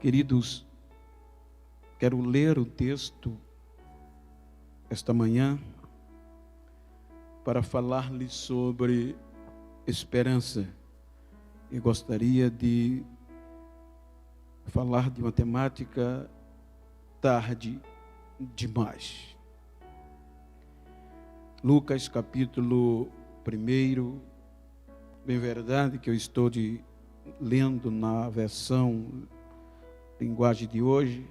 Queridos, quero ler o texto esta manhã para falar-lhes sobre esperança. E gostaria de falar de uma temática tarde demais. Lucas capítulo 1, bem verdade que eu estou lendo na versão linguagem de hoje,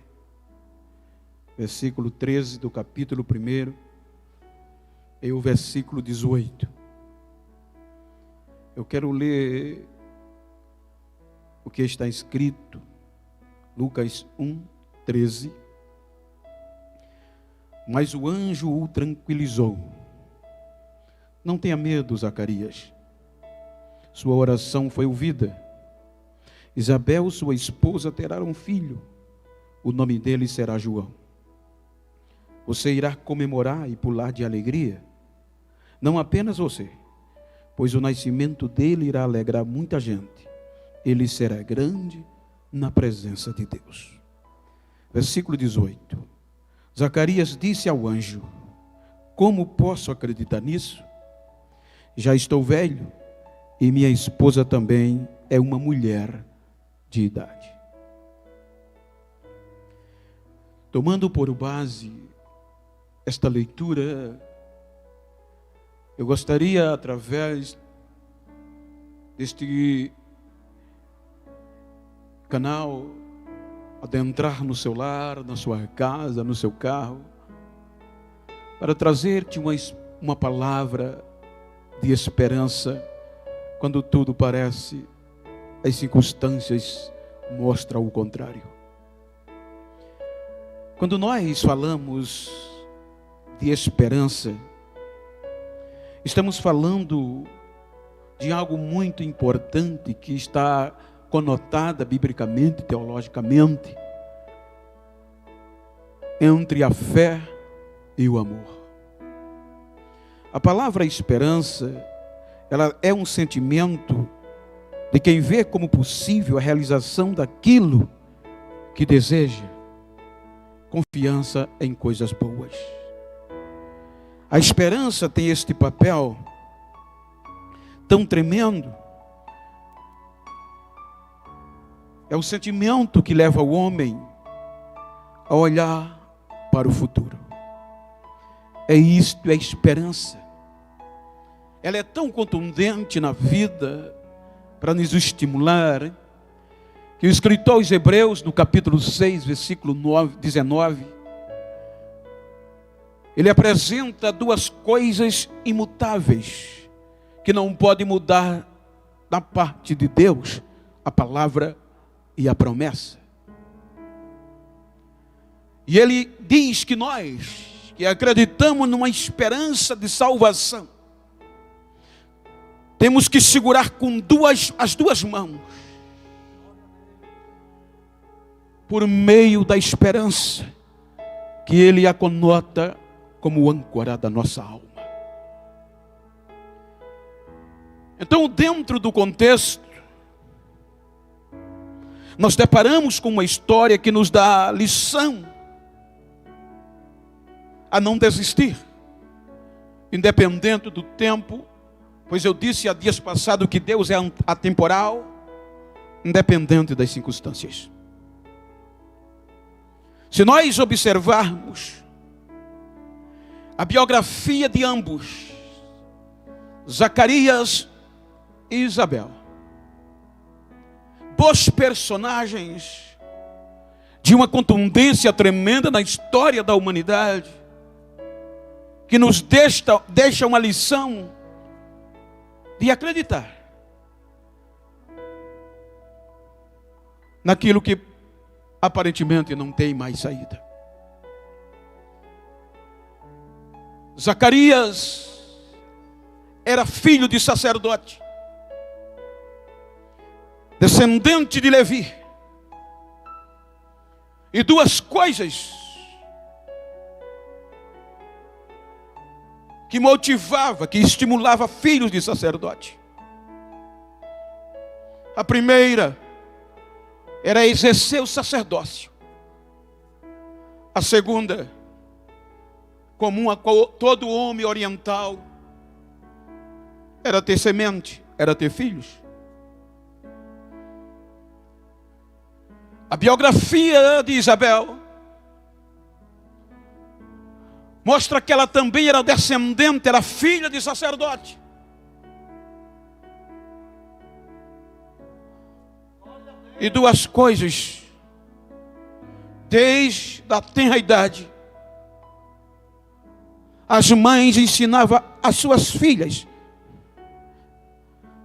versículo 13 do capítulo 1 e o versículo 18. Eu quero ler o que está escrito, Lucas 1:13. Mas o anjo o tranquilizou. Não tenha medo, Zacarias. Sua oração foi ouvida. Isabel, sua esposa, terá um filho. O nome dele será João. Você irá comemorar e pular de alegria. Não apenas você, pois o nascimento dele irá alegrar muita gente. Ele será grande na presença de Deus. Versículo 18. Zacarias disse ao anjo: como posso acreditar nisso? Já estou velho e minha esposa também é uma mulher de idade. Tomando por base esta leitura, eu gostaria, através deste canal, adentrar no seu lar, na sua casa, no seu carro, para trazer-te uma palavra de esperança, quando tudo parece, as circunstâncias mostram o contrário. Quando nós falamos de esperança, estamos falando de algo muito importante que está conotada biblicamente, teologicamente, entre a fé e o amor. A palavra esperança, ela é um sentimento de quem vê como possível a realização daquilo que deseja, confiança em coisas boas. A esperança tem este papel tão tremendo. É o sentimento que leva o homem a olhar para o futuro. É isto, é esperança. Ela é tão contundente na vida para nos estimular, que o escritor aos Hebreus, no capítulo 6, versículo 19, ele apresenta duas coisas imutáveis, que não podem mudar da parte de Deus: a palavra e a promessa. E ele diz que nós, que acreditamos numa esperança de salvação, temos que segurar com as duas mãos, por meio da esperança, que ele a conota como âncora da nossa alma. Então, dentro do contexto, nós deparamos com uma história que nos dá lição a não desistir, independente do tempo, pois eu disse há dias passados que Deus é atemporal, independente das circunstâncias. Se nós observarmos a biografia de ambos, Zacarias e Isabel, bons personagens de uma contundência tremenda na história da humanidade, que nos deixa uma lição de acreditar naquilo que aparentemente não tem mais saída. Zacarias era filho de sacerdote, descendente de Levi. E duas coisas que motivava, que estimulava filhos de sacerdote. A primeira era exercer o sacerdócio. A segunda, comum a todo homem oriental, era ter semente, era ter filhos. A biografia de Isabel mostra que ela também era descendente, era filha de sacerdote. E duas coisas, desde a tenra idade, as mães ensinavam às suas filhas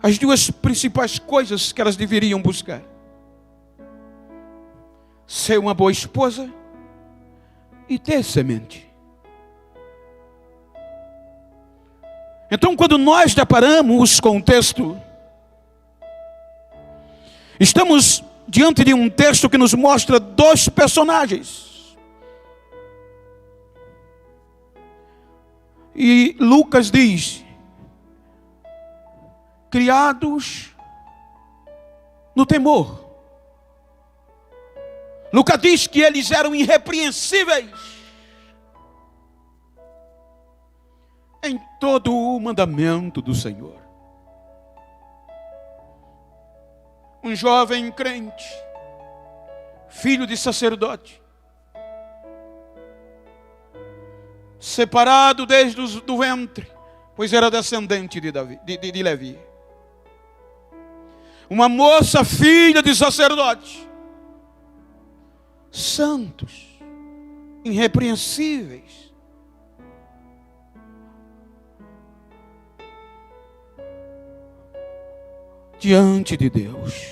as duas principais coisas que elas deveriam buscar: ser uma boa esposa e ter semente. Então, quando nós deparamos com o texto, estamos diante de um texto que nos mostra dois personagens. E Lucas diz: criados no temor. Lucas diz que eles eram irrepreensíveis em todo o mandamento do Senhor. Um jovem crente, filho de sacerdote, separado desde o ventre, pois era descendente de Levi. Uma moça, filha de sacerdote, santos, irrepreensíveis. Diante de Deus.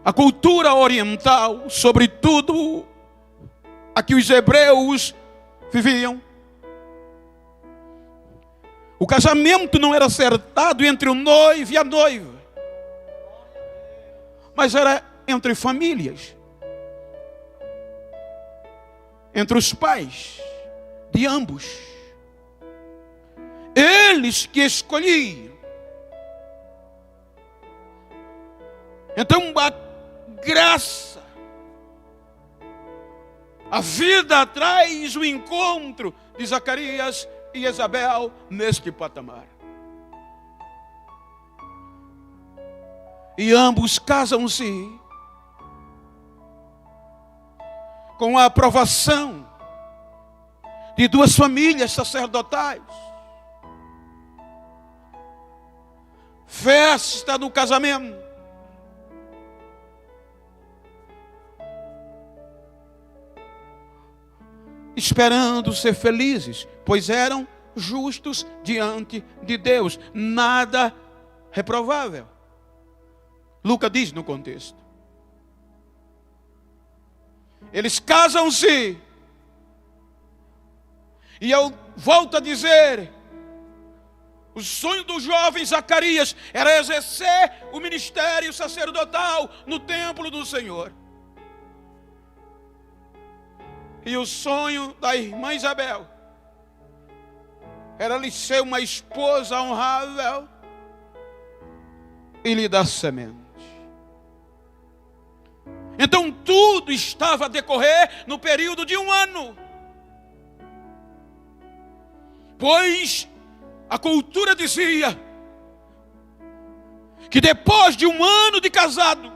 A cultura oriental, sobretudo a que os hebreus viviam, o casamento não era acertado entre o noivo e a noiva, mas era entre famílias, entre os pais de ambos. Eles que escolhiam. Então a graça, a vida traz o encontro de Zacarias e Isabel neste patamar. E ambos casam-se com a aprovação de duas famílias sacerdotais. Festa no casamento. Esperando ser felizes, pois eram justos diante de Deus, nada reprovável. Lucas diz no contexto. Eles casam-se, e eu volto a dizer, o sonho do jovem Zacarias era exercer o ministério sacerdotal no templo do Senhor. E o sonho da irmã Isabel era lhe ser uma esposa honrável e lhe dar semente. Então tudo estava a decorrer no período de um ano. Pois a cultura dizia que depois de um ano de casados,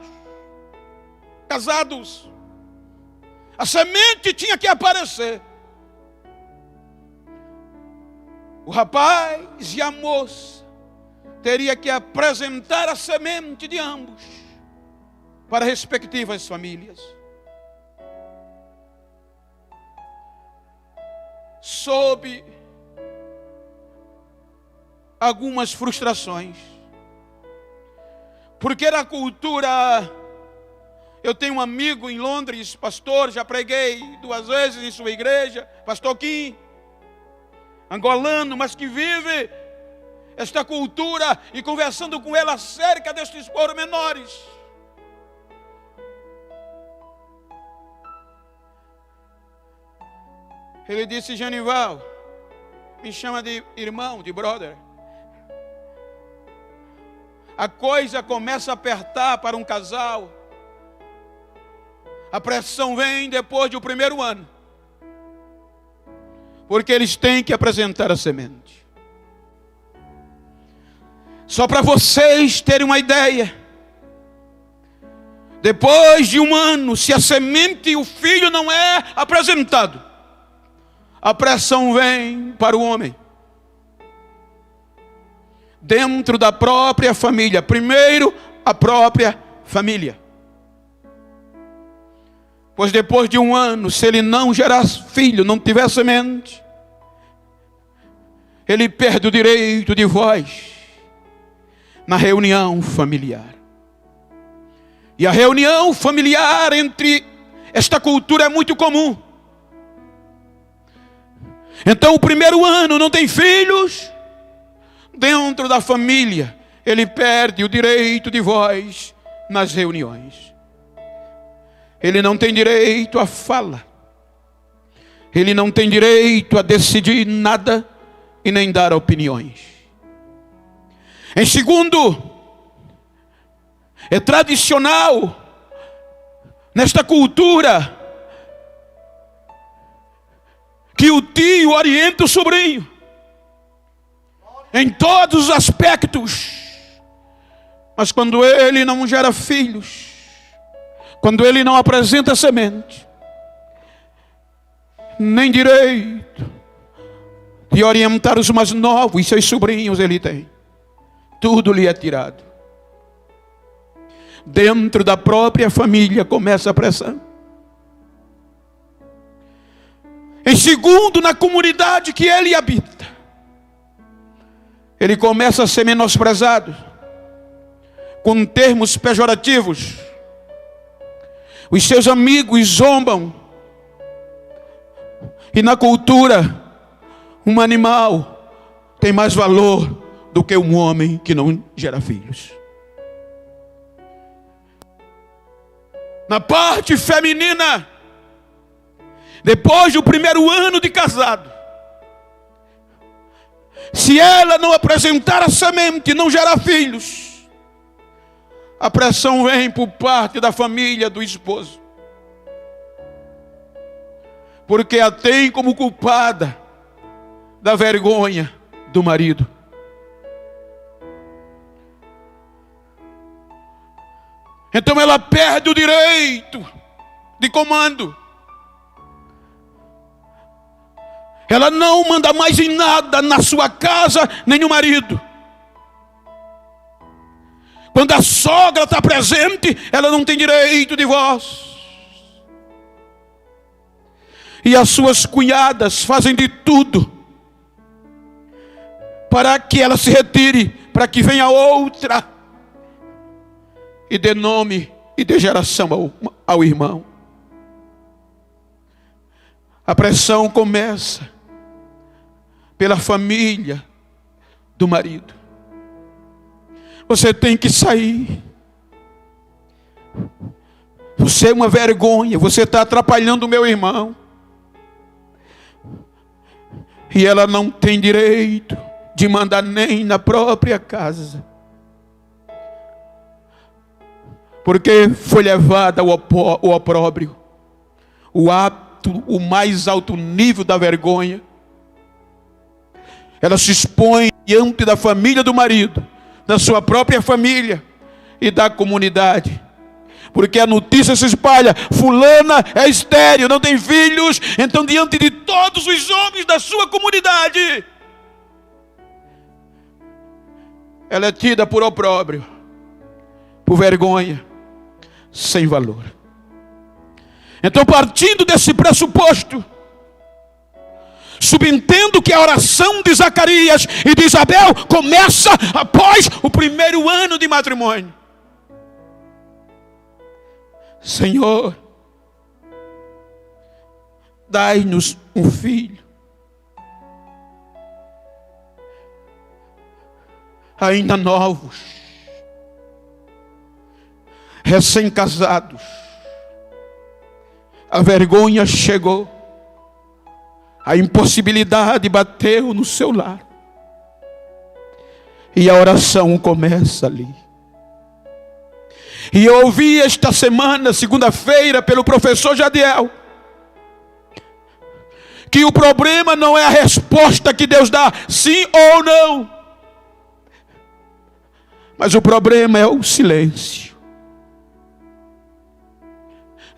a semente tinha que aparecer. O rapaz e a moça teria que apresentar a semente de ambos para respectivas famílias. Sob algumas frustrações, porque era a cultura. Eu tenho um amigo em Londres, pastor, já preguei 2 vezes em sua igreja, pastor Kim, angolano, mas que vive esta cultura, e conversando com ele acerca destes pormenores. Ele disse: Genival, me chama de irmão, de brother. a coisa começa a apertar para um casal, a pressão vem depois do primeiro ano, porque eles têm que apresentar a semente. Só para vocês terem uma ideia, depois de um ano, se a semente e o filho não é apresentado, a pressão vem para o homem. Dentro da própria família. Primeiro, a própria família. Pois depois de um ano, se ele não gerar filho, não tiver semente, ele perde o direito de voz na reunião familiar. E a reunião familiar entre esta cultura é muito comum. Então o primeiro ano não tem filhos, dentro da família ele perde o direito de voz nas reuniões. Ele não tem direito à fala. Ele não tem direito a decidir nada e nem dar opiniões. Em segundo, é tradicional nesta cultura que o tio orienta o sobrinho em todos os aspectos. Mas quando ele não gera filhos, quando ele não apresenta semente, nem direito de orientar os mais novos, seus sobrinhos ele tem. Tudo lhe é tirado. Dentro da própria família começa a pressão. Em segundo, na comunidade que ele habita, ele começa a ser menosprezado com termos pejorativos. Os seus amigos zombam. E na cultura, um animal tem mais valor do que um homem que não gera filhos. Na parte feminina, depois do primeiro ano de casado, se ela não apresentar a semente, não gerar filhos, a pressão vem por parte da família do esposo, porque a tem como culpada da vergonha do marido. Então ela perde o direito de comando. Ela não manda mais em nada na sua casa, nem no marido. Quando a sogra está presente, ela não tem direito de voz. E as suas cunhadas fazem de tudo para que ela se retire, para que venha outra e dê nome e dê geração ao irmão. A pressão começa pela família do marido. Você tem que sair. Você é uma vergonha. Você está atrapalhando o meu irmão. E ela não tem direito de mandar nem na própria casa, porque foi levada ao opróbrio, o mais alto nível da vergonha. Ela se expõe diante da família do marido, da sua própria família e da comunidade, porque a notícia se espalha: fulana é estéril, não tem filhos. Então, diante de todos os homens da sua comunidade, ela é tida por opróbrio, por vergonha, sem valor. Então, partindo desse pressuposto, subentendo que a oração de Zacarias e de Isabel começa após o primeiro ano de matrimônio. Senhor, dai-nos um filho. Ainda novos, recém-casados, a vergonha chegou, a impossibilidade bateu no seu lar, e a oração começa ali. E eu ouvi esta semana, segunda-feira, pelo professor Jadiel, que o problema não é a resposta que Deus dá, sim ou não, mas o problema é o silêncio.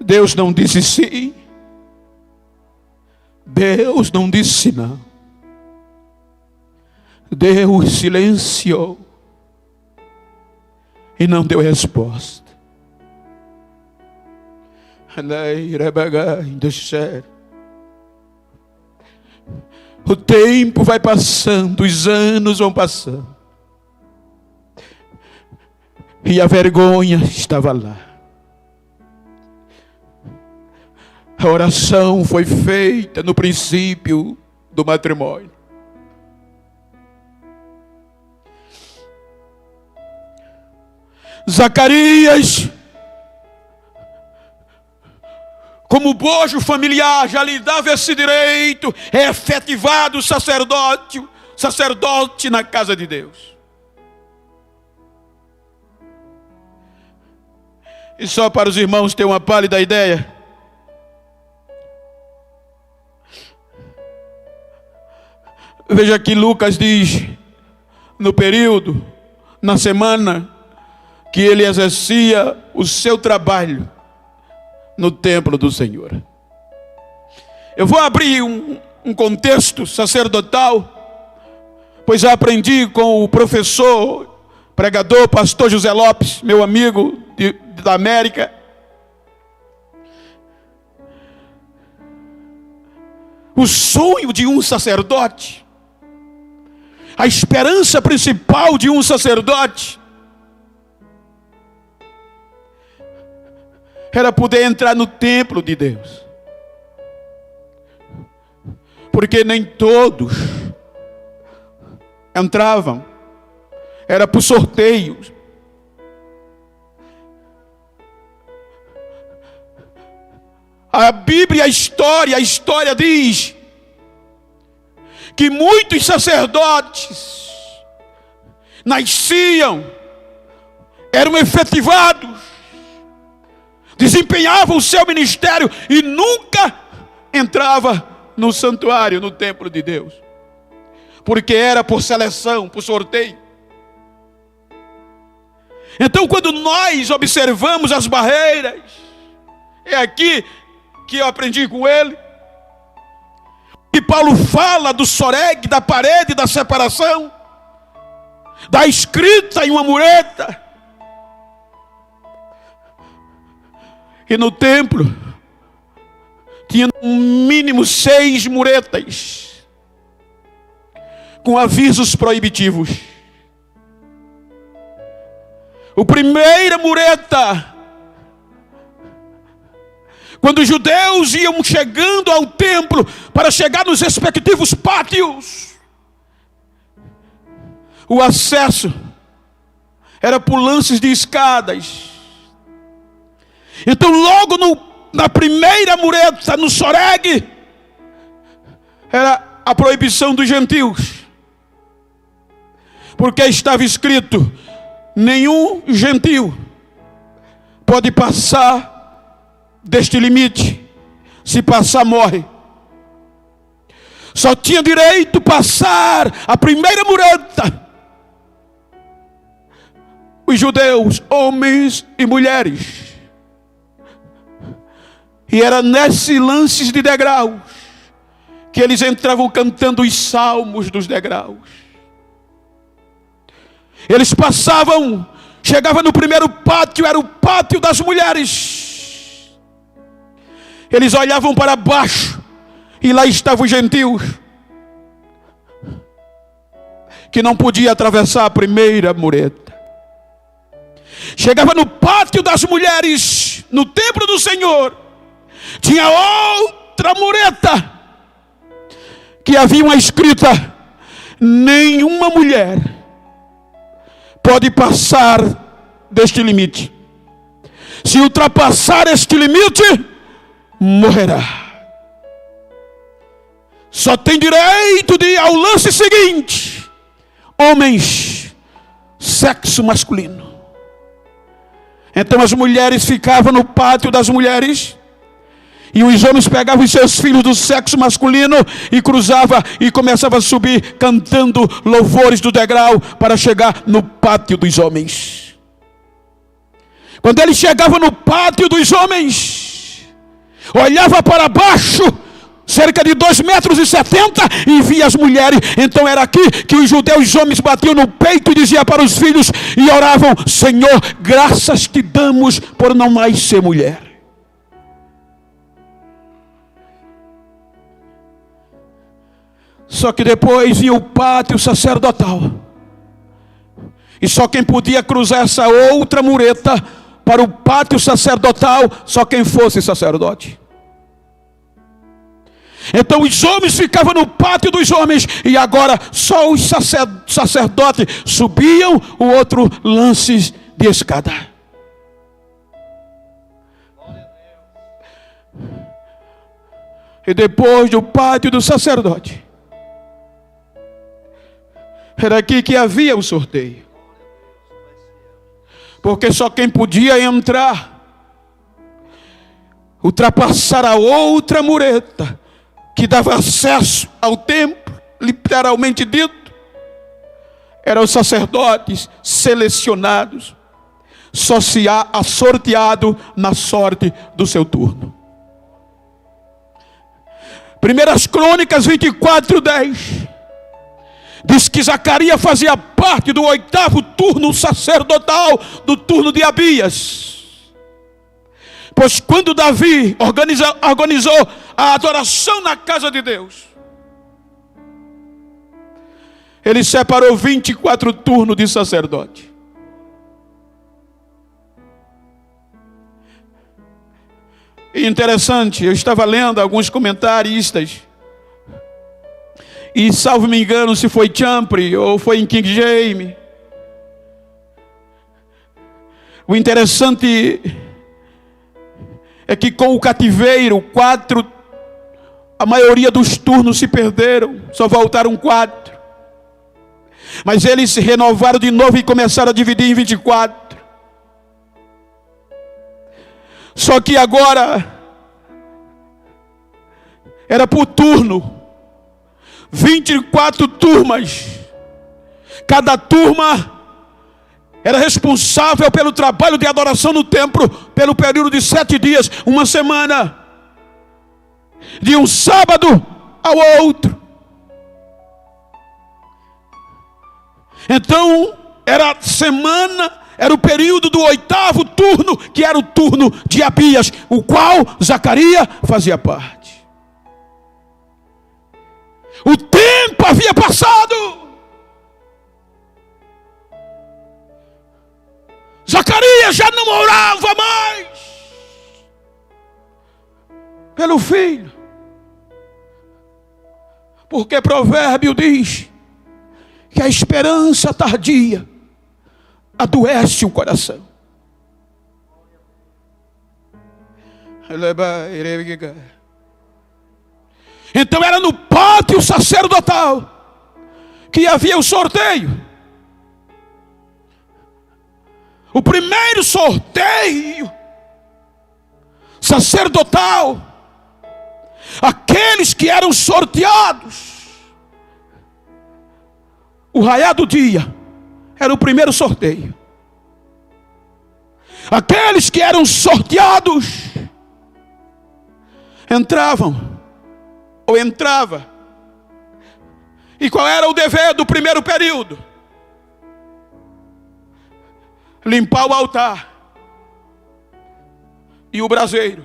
Deus não disse sim, Deus não disse não, Deus silenciou e não deu resposta. O tempo vai passando, os anos vão passando, e a vergonha estava lá. A oração foi feita no princípio do matrimônio. Zacarias, como bojo familiar, já lhe dava esse direito, é efetivado o sacerdote na casa de Deus. E só para os irmãos terem uma pálida ideia, veja que Lucas diz, no período, na semana, que ele exercia o seu trabalho no templo do Senhor. Eu vou abrir um contexto sacerdotal, pois já aprendi com o professor, pregador, pastor José Lopes, meu amigo da América. O sonho de um sacerdote, a esperança principal de um sacerdote, era poder entrar no templo de Deus. Porque nem todos entravam. Era por sorteio. A Bíblia, a história diz que muitos sacerdotes nasciam, eram efetivados, desempenhavam o seu ministério e nunca entrava no santuário, no templo de Deus, porque era por seleção, por sorteio. Então, quando nós observamos as barreiras, é aqui que eu aprendi com ele, que Paulo fala do soreg, da parede, da separação, da escrita em uma mureta. E no templo tinha no mínimo 6 muretas com avisos proibitivos. O primeira mureta, quando os judeus iam chegando ao templo para chegar nos respectivos pátios, o acesso era por lances de escadas. Então logo na primeira mureta, no soreg, era a proibição dos gentios, porque estava escrito: nenhum gentio pode passar deste limite, se passar morre. Só tinha direito passar a primeira mureta os judeus, homens e mulheres. E era nesses lances de degraus que eles entravam cantando os salmos dos degraus. Eles passavam, chegavam no primeiro pátio, era o pátio das mulheres. Eles olhavam para baixo e lá estavam os gentios, que não podia atravessar a primeira mureta. Chegava no pátio das mulheres, no templo do Senhor, tinha outra mureta, que havia uma escrita: nenhuma mulher pode passar deste limite. Se ultrapassar este limite, morrerá. Só tem direito de ir ao lance seguinte: homens, sexo masculino. Então as mulheres ficavam no pátio das mulheres, e os homens pegavam os seus filhos do sexo masculino e cruzavam e começavam a subir cantando louvores do degrau para chegar no pátio dos homens. Quando eles chegavam no pátio dos homens, olhava para baixo, cerca de 2,70 metros, e via as mulheres. Então era aqui que os judeus homens batiam no peito e diziam para os filhos e oravam: Senhor, graças te damos por não mais ser mulher. Só que depois vinha o pátio sacerdotal, e só quem podia cruzar essa outra mureta para o pátio sacerdotal, só quem fosse sacerdote. Então os homens ficavam no pátio dos homens, e agora só os sacerdotes subiam o outro lance de escada. E depois do pátio do sacerdote, era aqui que havia o sorteio. Porque só quem podia entrar, ultrapassar a outra mureta que dava acesso ao templo, literalmente dito, eram os sacerdotes selecionados, sorteado na sorte do seu turno. 1 Crônicas 24:10 diz que Zacarias fazia parte do 8º turno sacerdotal, do turno de Abias. Pois quando Davi organizou a adoração na casa de Deus, ele separou 24 turnos de sacerdote. E interessante, eu estava lendo alguns comentaristas, e salvo me engano se foi Champre ou foi em King James. O interessante é que com o cativeiro, a maioria dos turnos se perderam, só voltaram 4. Mas eles se renovaram de novo e começaram a dividir em 24. Só que agora era por turno, 24 turmas. Cada turma era responsável pelo trabalho de adoração no templo pelo período de 7 dias, uma semana, de um sábado ao outro. Então era o período do 8º turno, que era o turno de Abias, o qual Zacarias fazia parte. O tempo havia passado. Zacarias já não orava mais pelo filho, porque provérbio diz que a esperança tardia adoece o coração. Então era no pátio sacerdotal que havia o sorteio. O primeiro sorteio sacerdotal, aqueles que eram sorteados, o raiar do dia era o primeiro sorteio. Aqueles que eram sorteados entrava. E qual era o dever do primeiro período? Limpar o altar e o braseiro.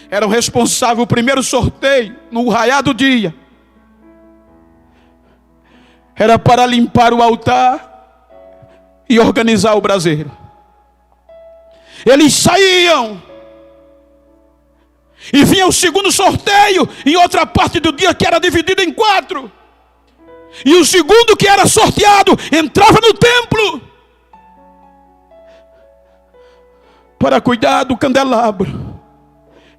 Eram responsáveis, o primeiro sorteio, no raiar do dia, era para limpar o altar e organizar o braseiro. Eles saíam, e vinha o segundo sorteio em outra parte do dia, que era dividido em 4. E o segundo, que era sorteado, entrava no templo para cuidar do candelabro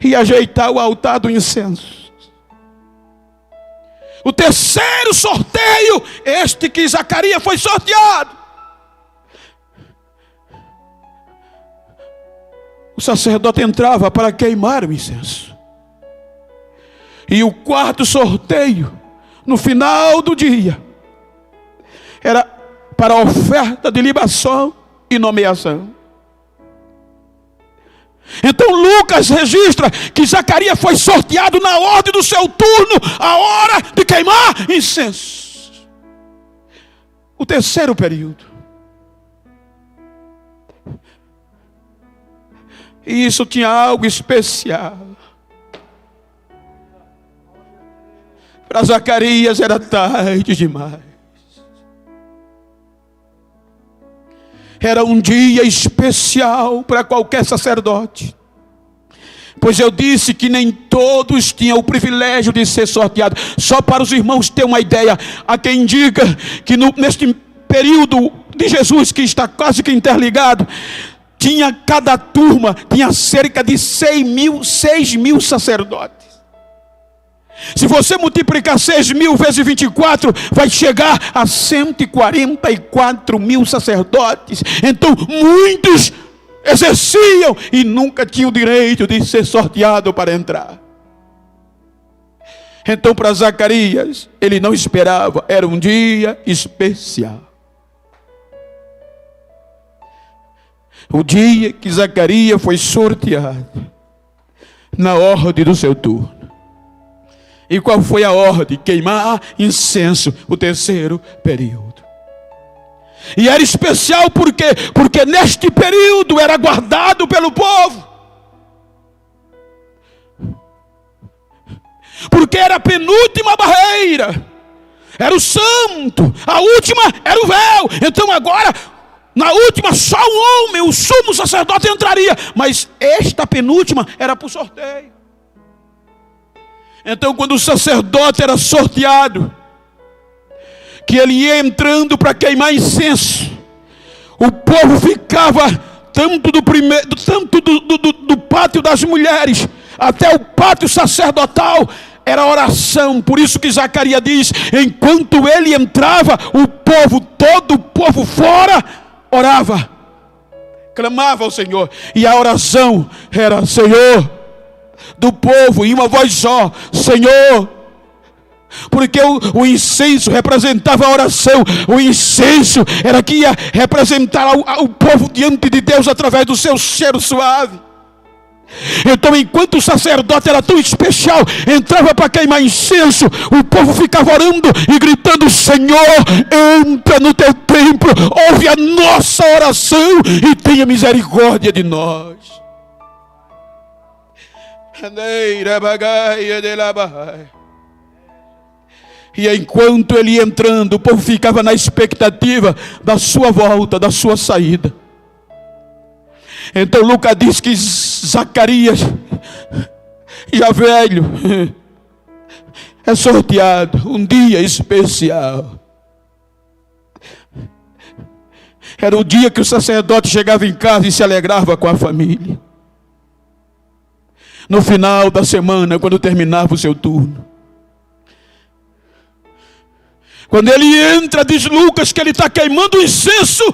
e ajeitar o altar do incenso. O terceiro sorteio, este que Zacarias foi sorteado, o sacerdote entrava para queimar o incenso. E o quarto sorteio, no final do dia, era para a oferta de libação e nomeação. Então Lucas registra que Zacarias foi sorteado na ordem do seu turno, a hora de queimar incenso. O terceiro período. E isso tinha algo especial. Para Zacarias era tarde demais. Era um dia especial para qualquer sacerdote. Pois eu disse que nem todos tinham o privilégio de ser sorteados. Só para os irmãos terem uma ideia. Há quem diga que neste período de Jesus, que está quase que interligado, tinha cada turma, tinha cerca de 6 mil sacerdotes. Se você multiplicar 6 mil vezes 24, vai chegar a 144 mil sacerdotes. Então muitos exerciam e nunca tinham o direito de ser sorteado para entrar. Então para Zacarias, ele não esperava, era um dia especial. O dia que Zacarias foi sorteado na ordem do seu turno. E qual foi a ordem? Queimar incenso, o terceiro período. E era especial porque neste período era guardado pelo povo. Porque era a penúltima barreira. Era o santo. A última era o véu. Então agora, na última, só um homem, o sumo sacerdote, entraria. Mas esta penúltima era por sorteio. Então quando o sacerdote era sorteado, que ele ia entrando para queimar incenso, o povo ficava tanto do pátio das mulheres até o pátio sacerdotal, era oração. Por isso que Zacarias diz, enquanto ele entrava, todo o povo fora orava, clamava ao Senhor. E a oração era: Senhor, do povo, em uma voz só, Senhor. Porque o incenso representava a oração. O incenso era que ia representar o povo diante de Deus através do seu cheiro suave. Então enquanto o sacerdote era tão especial, entrava para queimar incenso, o povo ficava orando e gritando: Senhor, entra no teu templo, ouve a nossa oração e tenha misericórdia de nós. E enquanto ele ia entrando, o povo ficava na expectativa da sua volta, da sua saída. Então Lucas diz que Zacarias, já velho, é sorteado, um dia especial. Era o dia que o sacerdote chegava em casa e se alegrava com a família. No final da semana, quando terminava o seu turno, quando ele entra, diz Lucas que ele está queimando incenso,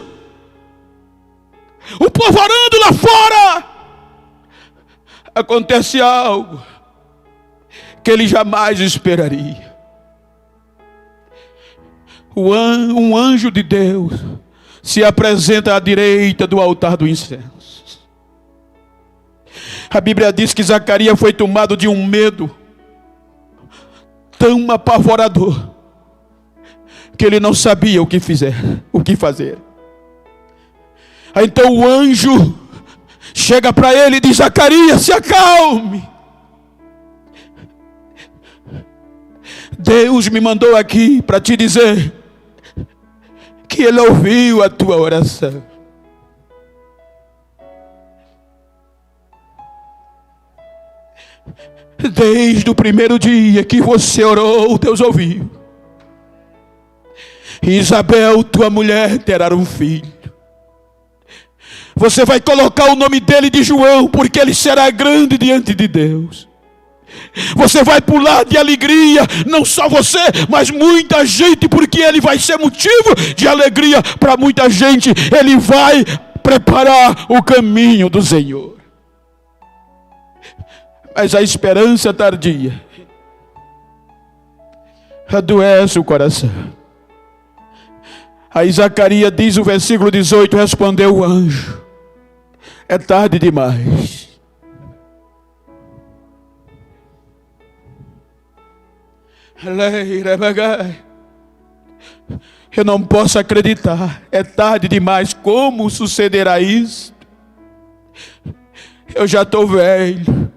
o povo orando lá fora, acontece algo que ele jamais esperaria. Um anjo de Deus se apresenta à direita do altar do incenso. A Bíblia diz que Zacarias foi tomado de um medo tão apavorador que ele não sabia o que fazer. Então o anjo chega para ele e diz: Zacarias, se acalme. Deus me mandou aqui para te dizer que Ele ouviu a tua oração. Desde o primeiro dia que você orou, Deus ouviu. Isabel, tua mulher, terá um filho. Você vai colocar o nome dele de João, porque ele será grande diante de Deus. Você vai pular de alegria, não só você, mas muita gente, porque ele vai ser motivo de alegria para muita gente. Ele vai preparar o caminho do Senhor. Mas a esperança tardia adoece o coração. Aí Zacarias diz, o versículo 18, respondeu o anjo: é tarde demais. Eu não posso acreditar, é tarde demais. Como sucederá isso? Eu já estou velho,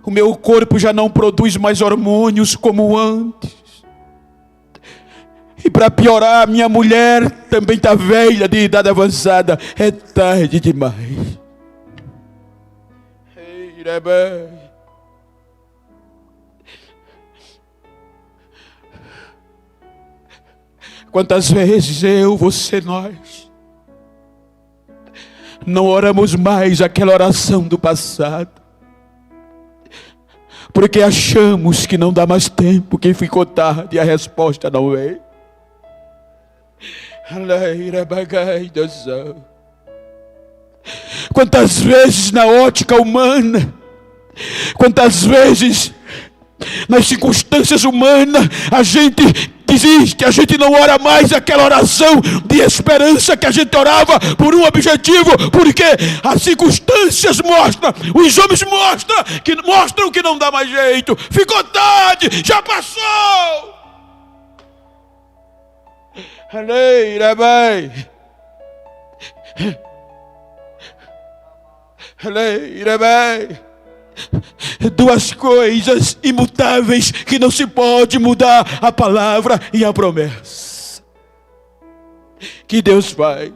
o meu corpo já não produz mais hormônios como antes, e para piorar, minha mulher também está velha, de idade avançada. É tarde demais. Quantas vezes eu, você, nós não oramos mais aquela oração do passado, porque achamos que não dá mais tempo, que ficou tarde e a resposta não veio. Quantas vezes na ótica humana, quantas vezes nas circunstâncias humanas, a gente desiste, a gente não ora mais aquela oração de esperança que a gente orava por um objetivo, porque as circunstâncias mostram, os homens mostram que não dá mais jeito, ficou tarde, já passou. Duas coisas imutáveis que não se pode mudar: a palavra e a promessa que Deus faz.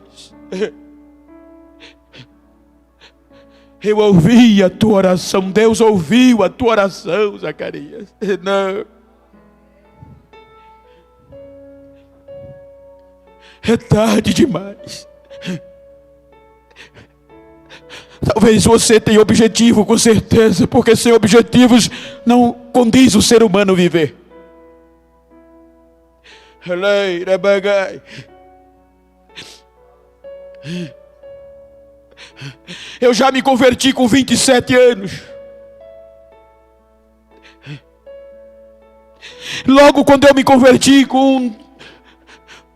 Eu ouvi a tua oração, Deus ouviu a tua oração, Zacarias. Não. É tarde demais. Talvez você tenha objetivo, com certeza, porque sem objetivos não condiz o ser humano viver. Eu já me converti com 27 anos. Logo quando eu me converti, com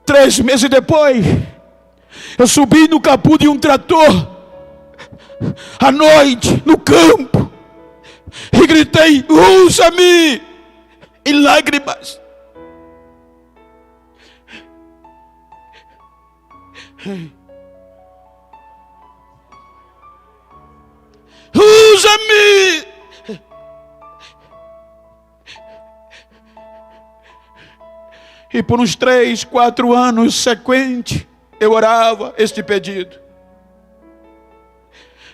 3 meses depois, eu subi no capô de um trator à noite, no campo, e gritei: usa-me! Em lágrimas. Usa-me! E por uns 3, 4 anos sequentes, eu orava este pedido.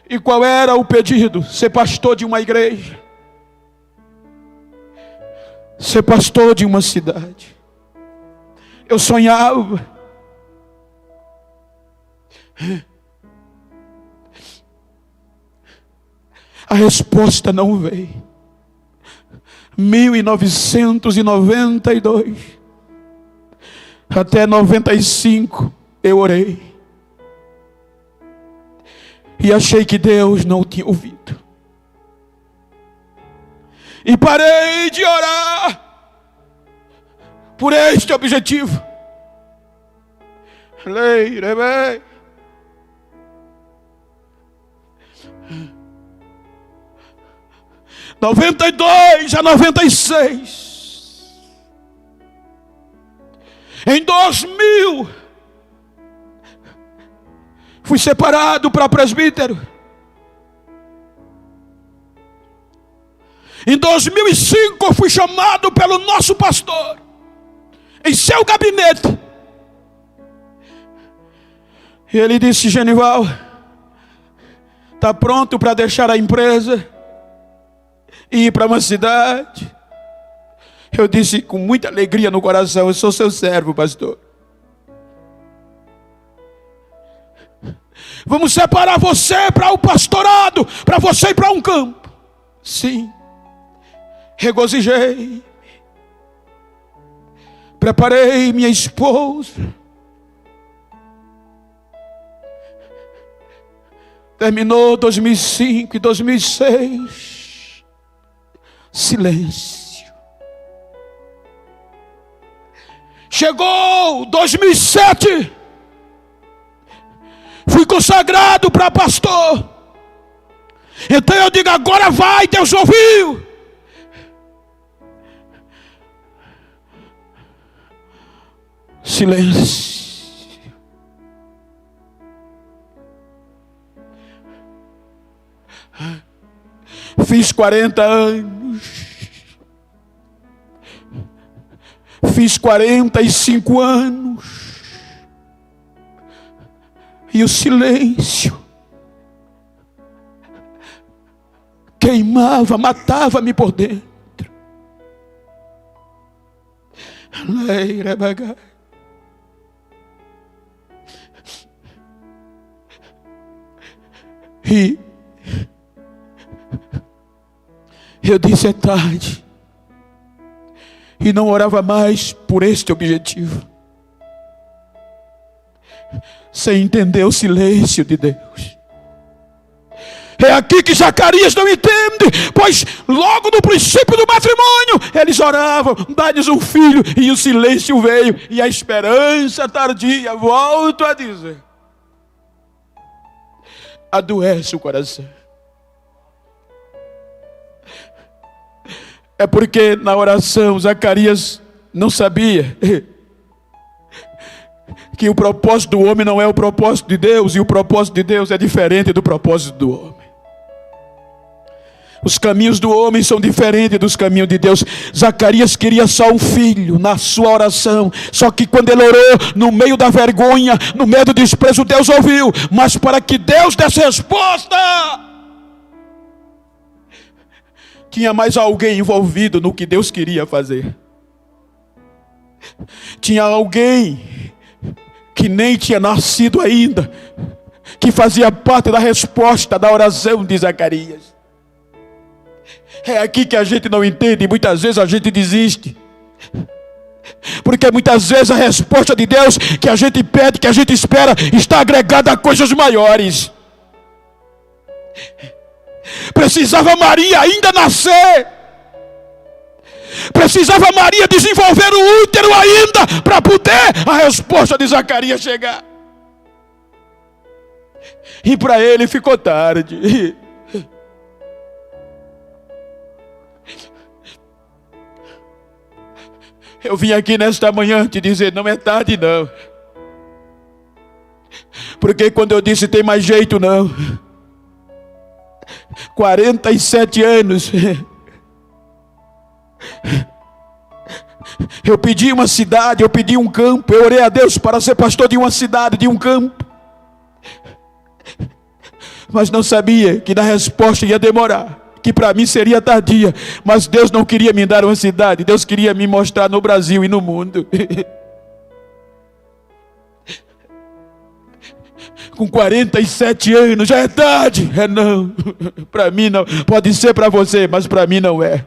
E qual era o pedido? Ser pastor de uma igreja, ser pastor de uma cidade. Eu sonhava. A resposta não veio. 1992 até 95 eu orei e achei que Deus não tinha ouvido, e parei de orar por este objetivo. 92 a 96. Em 2000, fui separado para presbítero. Em 2005, eu fui chamado pelo nosso pastor em seu gabinete. E ele disse: Genival, está pronto para deixar a empresa e ir para uma cidade? Eu disse com muita alegria no coração: eu sou seu servo, pastor. Vamos separar você para o pastorado, para você ir para um campo. Sim. Regozijei. Preparei minha esposa. Terminou 2005 e 2006. Silêncio. Chegou 2007. Fui consagrado para pastor. Então eu digo, agora vai, Deus ouviu. Silêncio. Fiz 40 anos. Fiz 45 anos. E o silêncio queimava, matava-me por dentro. E eu disse, é tarde. E não orava mais por este objetivo, sem entender o silêncio de Deus. É aqui que Zacarias não entende, pois logo no princípio do matrimônio, eles oravam, dá-lhes um filho, e o silêncio veio, e a esperança tardia, volto a dizer, adoece o coração. É porque na oração Zacarias não sabia que o propósito do homem não é o propósito de Deus, e o propósito de Deus é diferente do propósito do homem. Os caminhos do homem são diferentes dos caminhos de Deus. Zacarias queria só um filho na sua oração. Só que quando ele orou, no meio da vergonha, no meio do desprezo, Deus ouviu. Mas para que Deus desse resposta, tinha mais alguém envolvido no que Deus queria fazer. Tinha alguém que nem tinha nascido ainda, que fazia parte da resposta da oração de Zacarias. É aqui que a gente não entende, e muitas vezes a gente desiste. Porque muitas vezes a resposta de Deus que a gente pede, que a gente espera, está agregada a coisas maiores. Precisava Maria ainda nascer. Precisava Maria desenvolver o útero ainda, para poder a resposta de Zacarias chegar. E para ele ficou tarde. Eu vim aqui nesta manhã te dizer, não é tarde não. Porque quando eu disse tem mais jeito não, 47 anos, eu pedi uma cidade, eu pedi um campo, eu orei a Deus para ser pastor de uma cidade, de um campo, mas não sabia que na resposta ia demorar, que para mim seria tardia. Mas Deus não queria me dar uma cidade, Deus queria me mostrar no Brasil e no mundo. Com 47 anos, já é tarde? É não, para mim não, pode ser para você, mas para mim não é.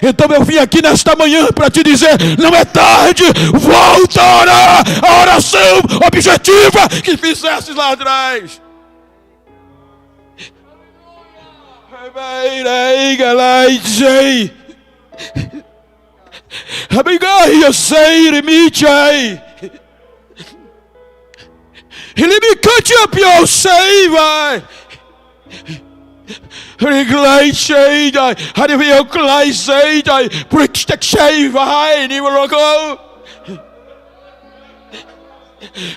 Então eu vim aqui nesta manhã para te dizer, não é tarde, volta a orar, a oração objetiva que fizeste lá atrás. Ele me cante a pior, sei, vai. Reglai sei, dai. Hade vi eu klai sei, dai. Prickstek sei, vai, ni logo.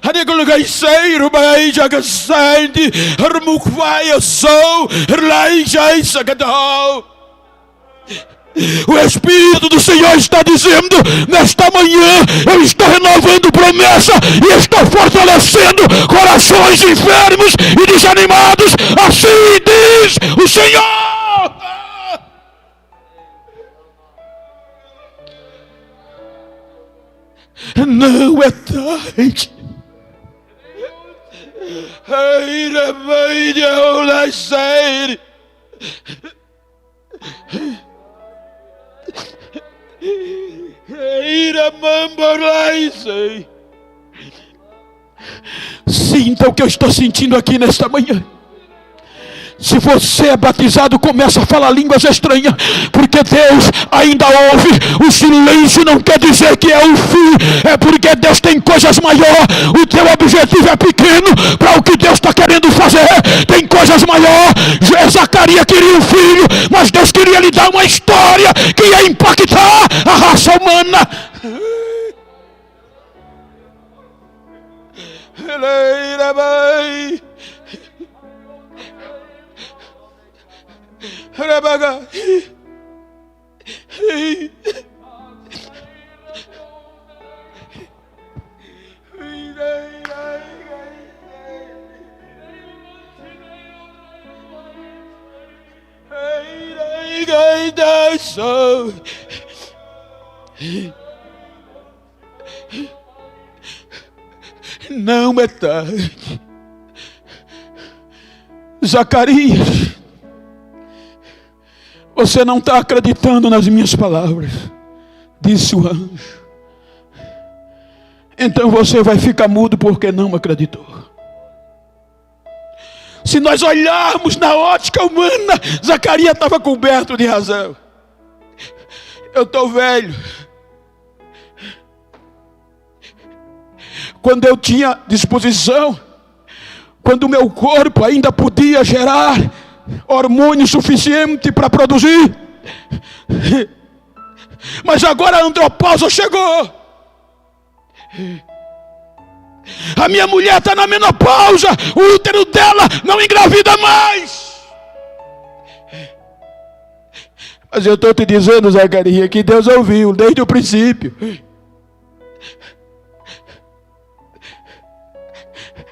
Hade glai sei, rubai jaga sandi, hermuk vai eu sou, herlai sei sagadau. O Espírito do Senhor está dizendo, nesta manhã, eu estou renovando promessa e estou fortalecendo corações enfermos e desanimados. Assim diz o Senhor. Não é tarde. Sinta o que eu estou sentindo aqui nesta manhã. Se você é batizado, começa a falar línguas estranhas, porque Deus ainda ouve. O silêncio não quer dizer que é o fim, é porque Deus tem coisas maiores. O teu objetivo é pequeno para o que Deus está querendo fazer. Tem coisas maiores. Zacarias queria um filho, mas Deus queria lhe dar uma história que ia impactar a raça humana. Não é tarde. Zacarias, você não está acreditando nas minhas palavras, disse o anjo. Então você vai ficar mudo porque não acreditou. Se nós olharmos na ótica humana, Zacarias estava coberto de razão. Eu estou velho. Quando eu tinha disposição, quando o meu corpo ainda podia gerar hormônio suficiente para produzir, mas agora a andropausa chegou. A minha mulher está na menopausa, o útero dela não engravida mais. Mas eu estou te dizendo, Zacarias, que Deus ouviu desde o princípio.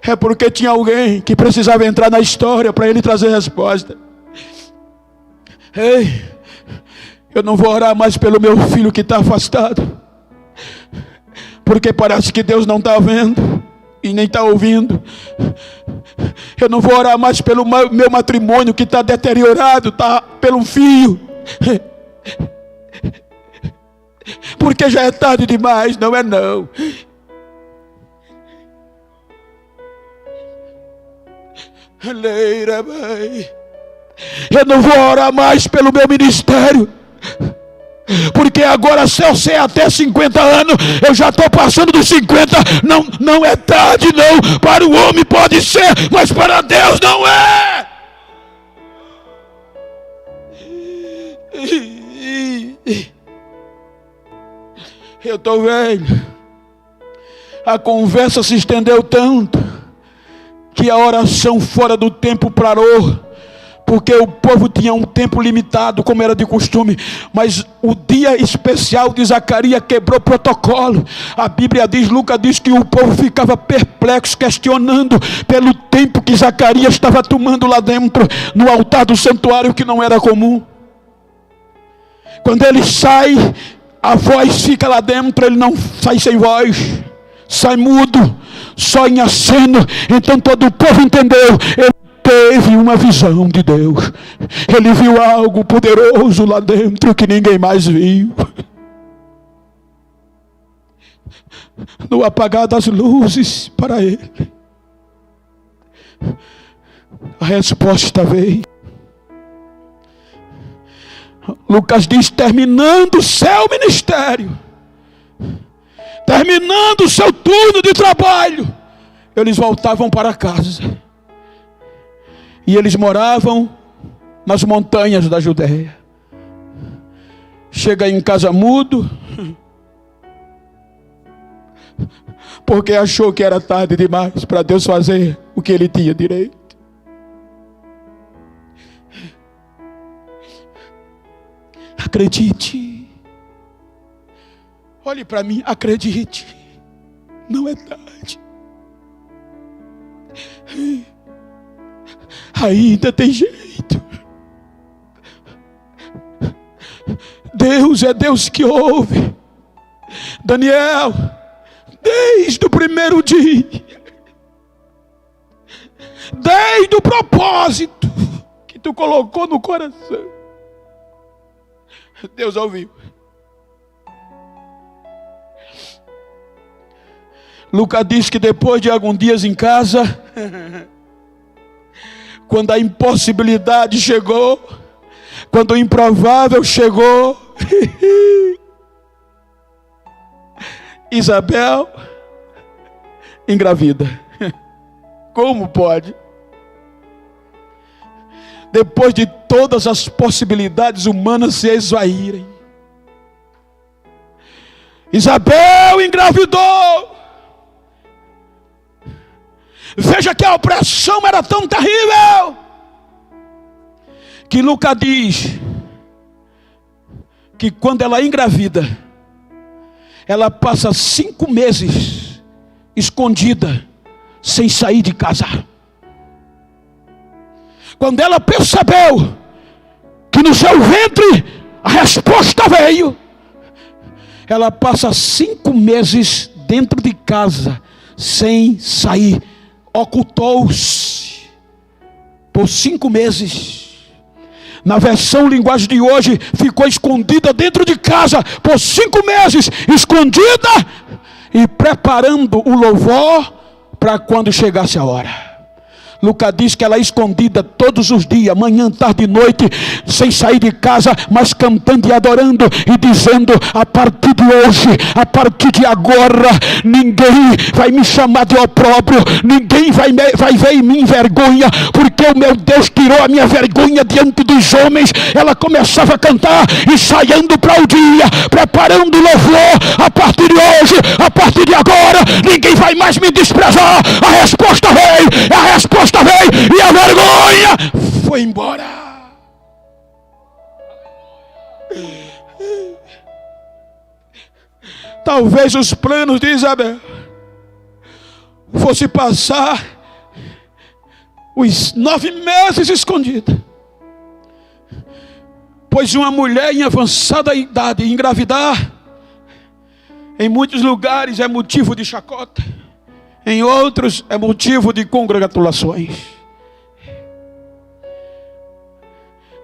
É porque tinha alguém que precisava entrar na história para ele trazer resposta. Ei, eu não vou orar mais pelo meu filho que está afastado, porque parece que Deus não está vendo e nem está ouvindo. Eu não vou orar mais pelo meu matrimônio que está deteriorado, está pelo fio, porque já é tarde demais. Não é não. Eu não vou orar mais pelo meu ministério, porque agora, se eu sei até 50 anos, eu já estou passando dos 50. Não é tarde não. Para o homem pode ser, mas para Deus não é. Eu estou velho. A conversa se estendeu tanto que a oração fora do tempo parou, porque o povo tinha um tempo limitado, como era de costume. Mas o dia especial de Zacarias quebrou protocolo. A Bíblia diz, Lucas diz, que o povo ficava perplexo, questionando pelo tempo que Zacarias estava tomando lá dentro, no altar do santuário, que não era comum. Quando ele sai, a voz fica lá dentro, ele não sai sem voz, sai mudo, só em aceno. Então todo o povo entendeu. Ele teve uma visão de Deus. Ele viu algo poderoso lá dentro que ninguém mais viu. No apagar das luzes para ele, a resposta veio. Lucas diz, terminando o seu ministério, terminando o seu turno de trabalho, eles voltavam para casa. E eles moravam nas montanhas da Judeia. Chega em casa mudo, porque achou que era tarde demais para Deus fazer o que ele tinha direito. Acredite. Olhe para mim, acredite. Não é tarde. Ainda tem jeito. Deus é Deus que ouve. Daniel, desde o primeiro dia, desde o propósito que tu colocou no coração, Deus ouviu. Lucas diz que depois de alguns dias em casa, Quando a impossibilidade chegou, quando o improvável chegou, Isabel engravida. Como pode? Depois de todas as possibilidades humanas se esvaírem, Isabel engravidou. Veja que a opressão era tão terrível, que Lucas diz que quando ela engravida, ela passa 5 meses escondida, sem sair de casa. Quando ela percebeu que no seu ventre a resposta veio, ela passa 5 meses dentro de casa, sem sair. Ocultou-se por 5 meses. Na versão linguagem de hoje, ficou escondida dentro de casa por 5 meses, escondida e preparando o louvor para quando chegasse a hora. Lucas diz que ela é escondida todos os dias, manhã, tarde e noite, sem sair de casa, mas cantando e adorando e dizendo: a partir de hoje, a partir de agora, ninguém vai me chamar de opróbrio, ninguém vai ver em mim vergonha, porque o meu Deus tirou a minha vergonha diante dos homens. Ela começava a cantar, ensaiando para o dia, preparando o louvor. A partir de hoje, a partir de agora, ninguém vai mais me desprezar. A resposta veio, a resposta veio, e a vergonha foi embora. Talvez os planos de Isabel fosse passar os 9 meses escondida, pois uma mulher em avançada idade engravidar, em muitos lugares é motivo de chacota, em outros é motivo de congratulações.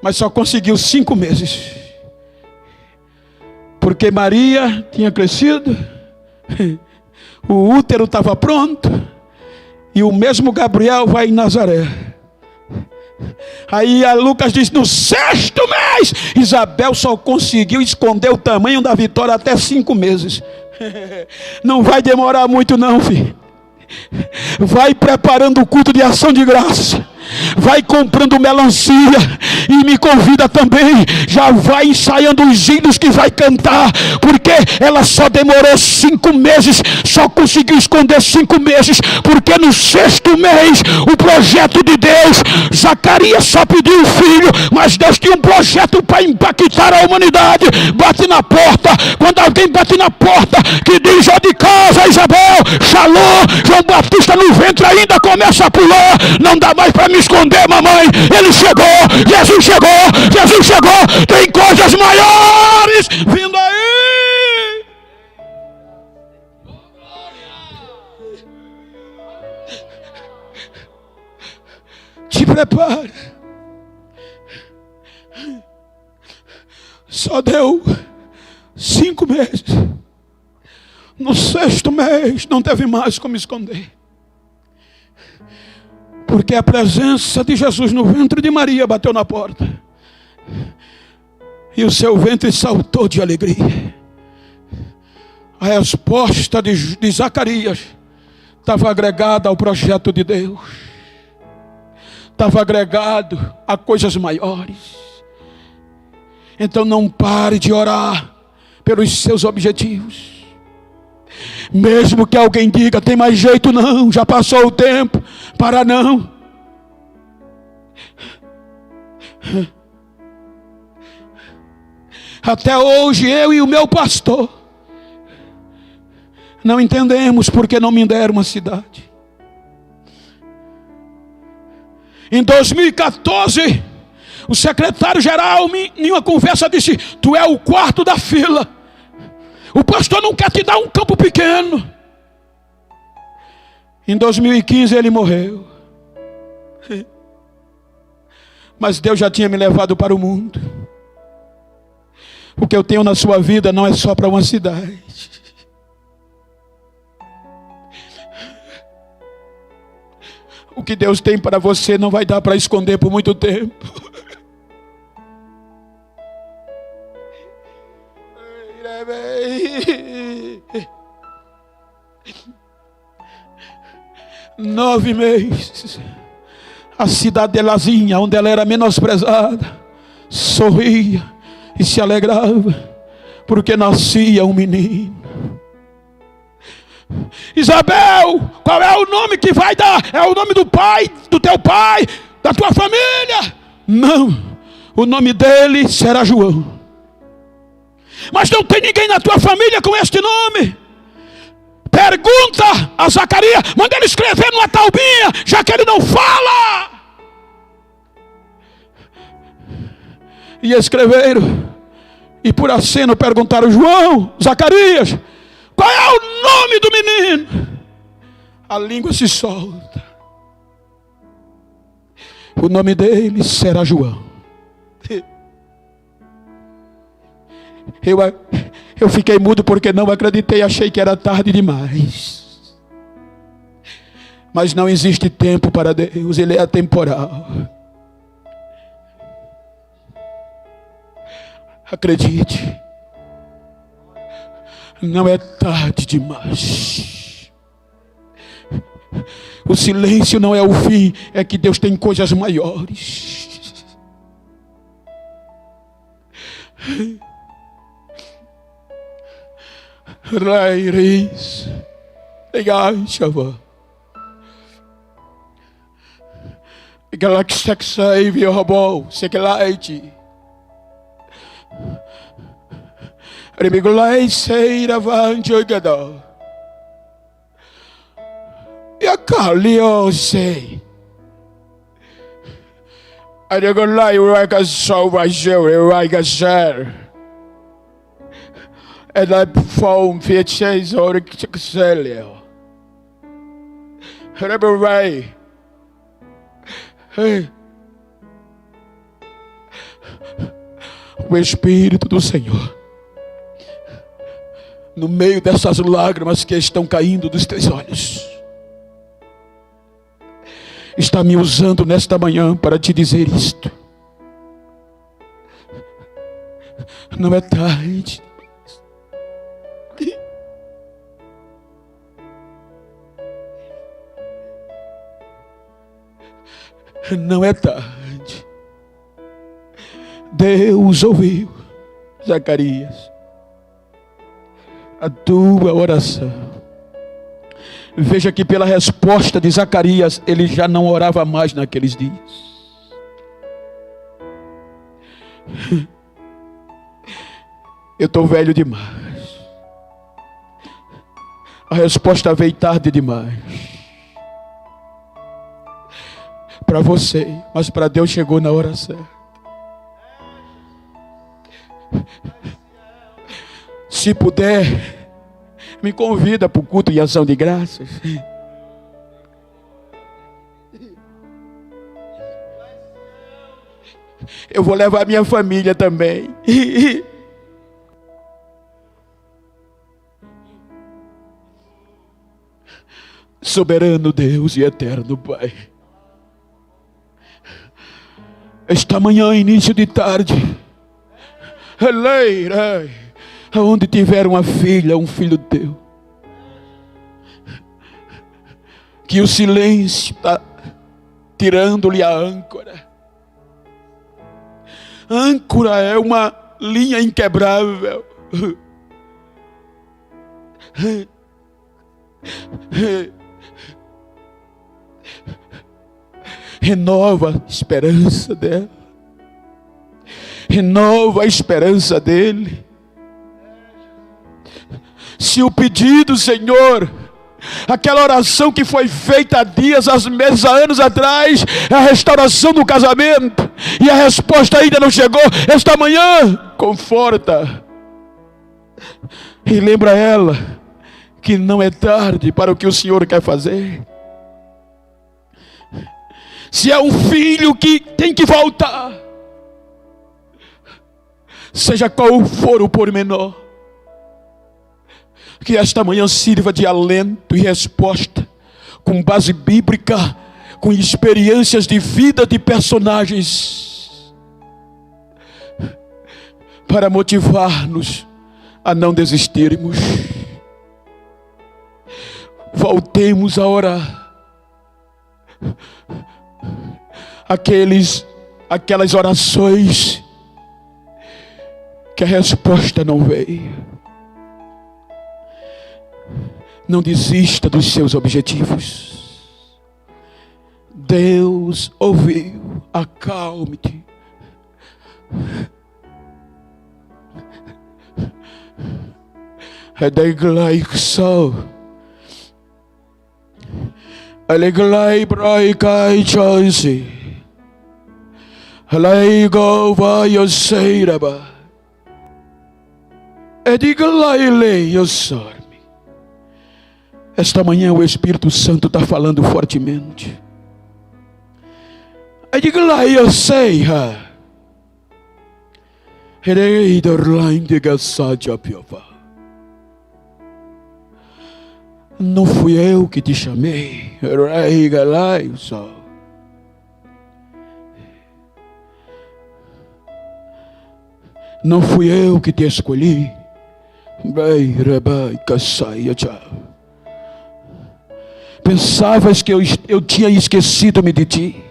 Mas só conseguiu 5 meses, porque Maria tinha crescido, o útero estava pronto, e o mesmo Gabriel vai em Nazaré. Aí a Lucas diz: no 6º mês, Isabel só conseguiu esconder o tamanho da vitória até 5 meses. Não vai demorar muito não, filho. Vai preparando o culto de ação de graça, vai comprando melancia e me convida também. Já vai ensaiando os hinos que vai cantar, porque ela só demorou 5 meses, só conseguiu esconder 5 meses, porque no 6º mês o projeto de Deus, Zacarias só pediu um filho, mas Deus tinha um projeto para impactar a humanidade. Bate na porta, quando alguém bate na porta, que diz: ó de casa, Isabel, Shalom, João Batista no ventre ainda começa a pular, não dá mais para me esconder, mamãe, ele chegou, Jesus chegou, Jesus chegou, tem coisas maiores vindo aí. Te prepare. Só deu 5 meses. No 6º mês não teve mais como esconder, porque a presença de Jesus no ventre de Maria bateu na porta, e o seu ventre saltou de alegria. A resposta de Zacarias estava agregada ao projeto de Deus, estava agregado a coisas maiores. Então não pare de orar pelos seus objetivos. Mesmo que alguém diga: tem mais jeito não, já passou o tempo, para não. Até hoje eu e o meu pastor não entendemos porque não me deram uma cidade. Em 2014, o secretário-geral em uma conversa disse: tu é o 4º da fila. O pastor não quer te dar um campo pequeno. Em 2015 ele morreu. Mas Deus já tinha me levado para o mundo. O que eu tenho na sua vida não é só para uma cidade. O que Deus tem para você não vai dar para esconder por muito tempo. Nove meses, a cidade de Lazinha, onde ela era menosprezada, sorria e se alegrava, porque nascia um menino. Isabel, qual é o nome que vai dar? É o nome do pai, do teu pai, da tua família? Não, o nome dele será João. Mas não tem ninguém na tua família com este nome. Pergunta a Zacarias, manda ele escrever numa taubinha, já que ele não fala. E escreveram, e por aceno perguntaram: João, Zacarias, qual é o nome do menino? A língua se solta. O nome dele será João. Eu fiquei mudo porque não acreditei, achei que era tarde demais. Mas não existe tempo para Deus, Ele é atemporal. Acredite, não é tarde demais. O silêncio não é o fim, é que Deus tem coisas maiores. Rairis, legal, chava. Galaxy save your robô, seclite. Remigulai seira vanjogado. E a calio sei. A regulai rega salva gel, rega ser. Ela fome fechês ora que selho. Rebelei. O Espírito do Senhor, no meio dessas lágrimas que estão caindo dos teus olhos, está me usando nesta manhã para te dizer isto. Não é tarde. Não é tarde. Deus ouviu, Zacarias, a tua oração. Veja que pela resposta de Zacarias, ele já não orava mais naqueles dias. Eu estou velho demais. A resposta veio tarde demais. Para você, mas para Deus chegou na hora certa. Se puder, me convida para o culto de ação de graças. Eu vou levar minha família também. Soberano Deus e eterno Pai, esta manhã, início de tarde, aonde tiver uma filha, um filho teu, que o silêncio está tirando-lhe a âncora. Âncora é uma linha inquebrável. Renova a esperança dela. Renova a esperança dele. Se o pedido, Senhor, aquela oração que foi feita há dias, há meses, há anos atrás, é a restauração do casamento, e a resposta ainda não chegou, esta manhã, conforta e lembra ela que não é tarde para o que o Senhor quer fazer. Se é um filho que tem que voltar, seja qual for o pormenor, que esta manhã sirva de alento e resposta, com base bíblica, com experiências de vida de personagens, para motivar-nos a não desistirmos. Voltemos a orar. Aquelas orações que a resposta não veio. Não desista dos seus objetivos. Deus ouviu. Acalme-te. Edeglai so. Edeglai brai kai chance. Edeglai go vai eu seiraba. Edeglai lei eu sorme. Esta manhã o Espírito Santo está falando fortemente. Edeglai eu sei, ha. Erei dorlain de gasaja piova. Não fui eu que te chamei. Erei galai só. Não fui eu que te escolhi. Bem, rebai, caçai, pensavas que eu tinha esquecido-me de ti.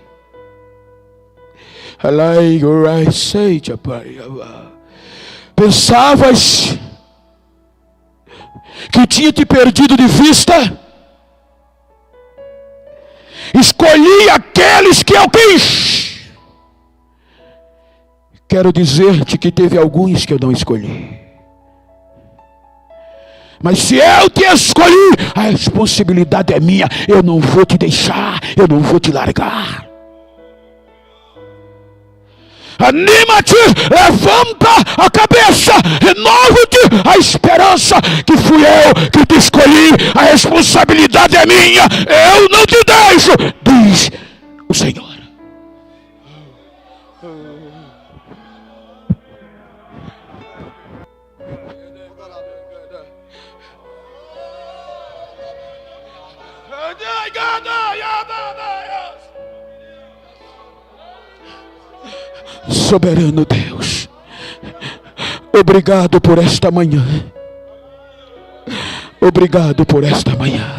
Pensavas que tinha te perdido de vista. Escolhi aqueles que eu quis. Quero dizer-te que teve alguns que eu não escolhi. Mas se eu te escolhi, a responsabilidade é minha. Eu não vou te deixar, eu não vou te largar. Anima-te, levanta a cabeça, renova-te a esperança que fui eu que te escolhi. A responsabilidade é minha, eu não te deixo, diz o Senhor. Soberano Deus, obrigado por esta manhã. Obrigado por esta manhã.